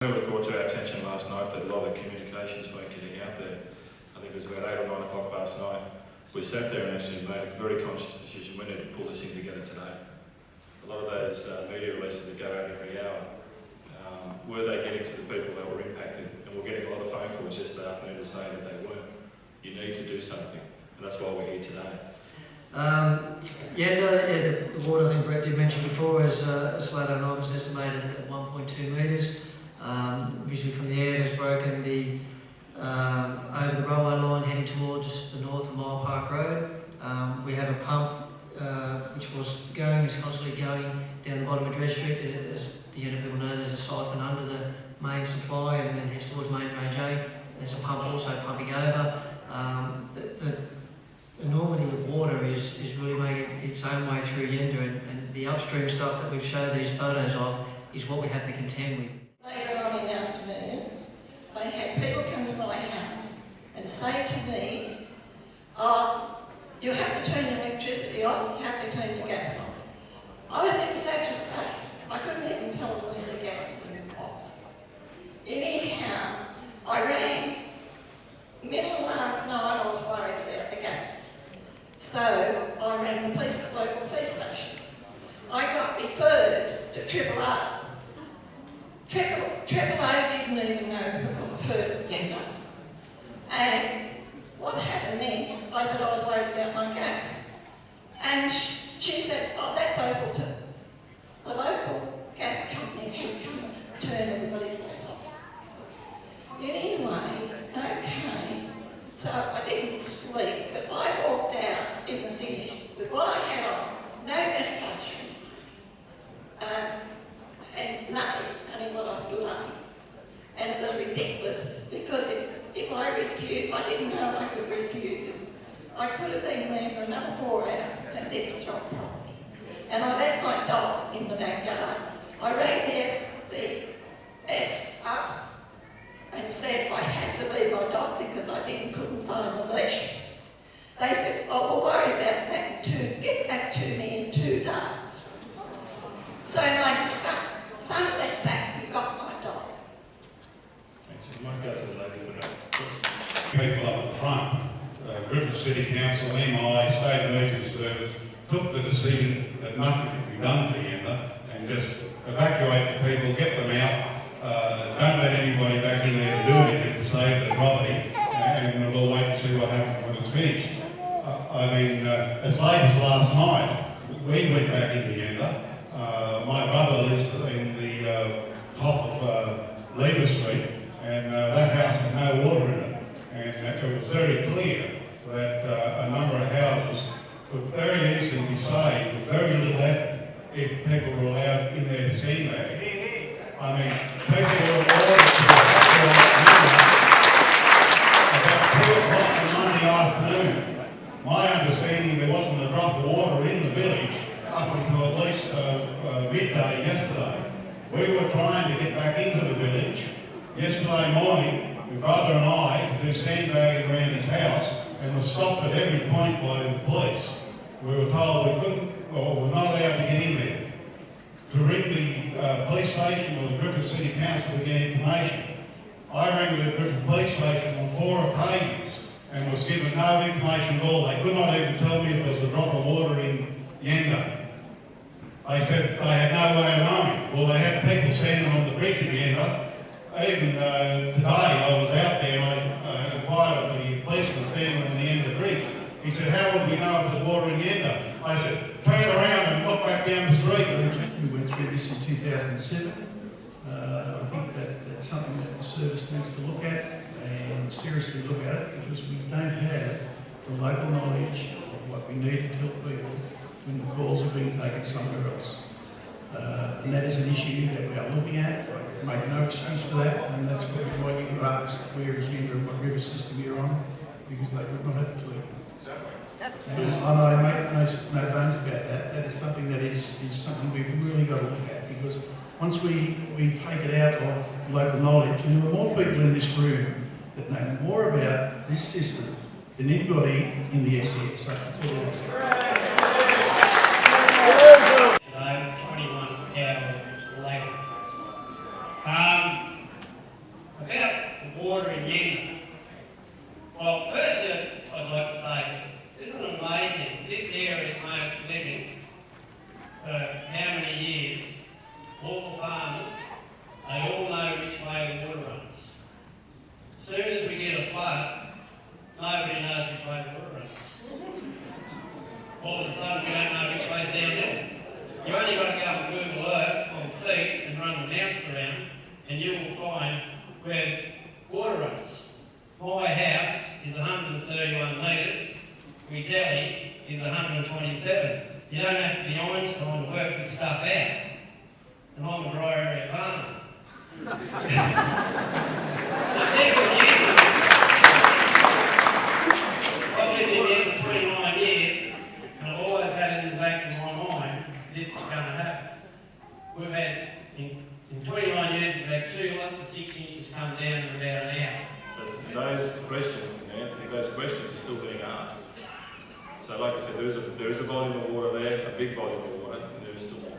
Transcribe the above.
It was brought to our attention last night that a lot of communications weren't getting out there. I think it was about 8 or 9 o'clock last night. We sat there and actually made a very conscious decision. We need to pull this thing together today. A lot of those media releases that go out every hour, were they getting to the people that were impacted? And we're getting a lot of phone calls yesterday afternoon to say that they weren't. You need to do something, and that's why we're here today. The water, I think Brett did mention before, is slowed overnight was estimated at 1.2 metres. Visually from the air, it has broken over the railway line heading towards the north of Mile Park Road. We have a pump which is constantly going down the bottom of Dredge Street. As the end of people know, there's a siphon under the main supply and then heads towards main range A. There's a pump also pumping over. The enormity of water is really making its own way through Yenda, and the upstream stuff that we've showed these photos of is what we have to contend with. Later on in the afternoon, I had people come to my house and say to me, you have to turn your electricity off, you have to turn your gas off. I was in such a state, I couldn't even tell them where the gas thing was. Anyhow, I rang, middle of last night, I was worried about the gas. So I rang the local police station. I got referred to Triple A. Triple A didn't even know who heard of Yenda. And what happened then, I said I was worried about my gas. And she said, oh, that's open to the local gas company should come and turn everybody's gas off. Anyway, okay, so I didn't sleep, but I walked out in the finish with what I had on, no medication, and nothing, only what I was doing. And it was ridiculous, because if I refused, I didn't know I could refuse. I could have been there for another 4 hours and did the job properly. And I let my dog in the backyard. I rang the SBS up and said I had to leave my dog because I couldn't find the leash. They said, oh, we'll worry about that too. Get back to me in 2 days. So my son went back and got my dog. Thanks. You might go to the lady with People up front, Griffith City Council, MI, State Emergency Service, took the decision that nothing could be done for Yenda and just evacuate the people, get them out, don't let anybody back in there to do anything to save their property, and we'll wait and see what happens when it's finished. As late as last night, we went back into Yenda. My brother lives in the top of Lever Street, and that house had no water in it. And it was very clear that a number of houses could very easily be saved with very little effort if people were allowed in there to sandbag. People were allowed about 2 o'clock on Monday afternoon. My understanding, there wasn't a drop of water in the village up until at least midday yesterday. We were trying to get back into the village yesterday morning. My brother and I to do sandbagging around his house and was stopped at every point by the police. We were told we couldn't, or we're not allowed to get in there. To ring the police station or the Griffith City Council to get information. I rang the Griffith Police Station on 4 occasions and was given no information at all. They could not even tell me if there was a drop of water in Yenda. They said they had no way of knowing. Well, they had people standing on the bridge at Yenda. Even today I was out there and I inquired of the policeman standing on the end of the bridge. He said, how would we know if there's water in Yenda? I said, turn around and look back down the street. We went through this in 2007. I think that's something that the service needs to look at and seriously look at it, because we don't have the local knowledge of what we need to tell people when the calls are being taken somewhere else. And that is an issue that we are looking at. I make no excuse for that, and that's what we might you ask where is Yenda and what river system you're on, because they would not have a clue. And I make no bones about that. That is something that is something we've really got to look at, because once we take it out of local knowledge, and there are more people in this room that know more about this system than anybody in the SES, I can tell you that. 21 hours later. only got to go on Google Earth or feet and run the mouse around, and you will find where water runs. My house is 131 metres, Retelli is 127. You don't have to be Einstein to work this stuff out. And I'm a dry area farmer. Now, people use it. I've lived in here for 29 years, and I've always had it in the back of my mind, this is going to happen. We've had, in 29 years, we've had 2 lots of 6 inches come down in about an hour. So those questions, Anthony, those questions are still being asked. So like I said, there is a volume of water there, a big volume of water, and there is still more.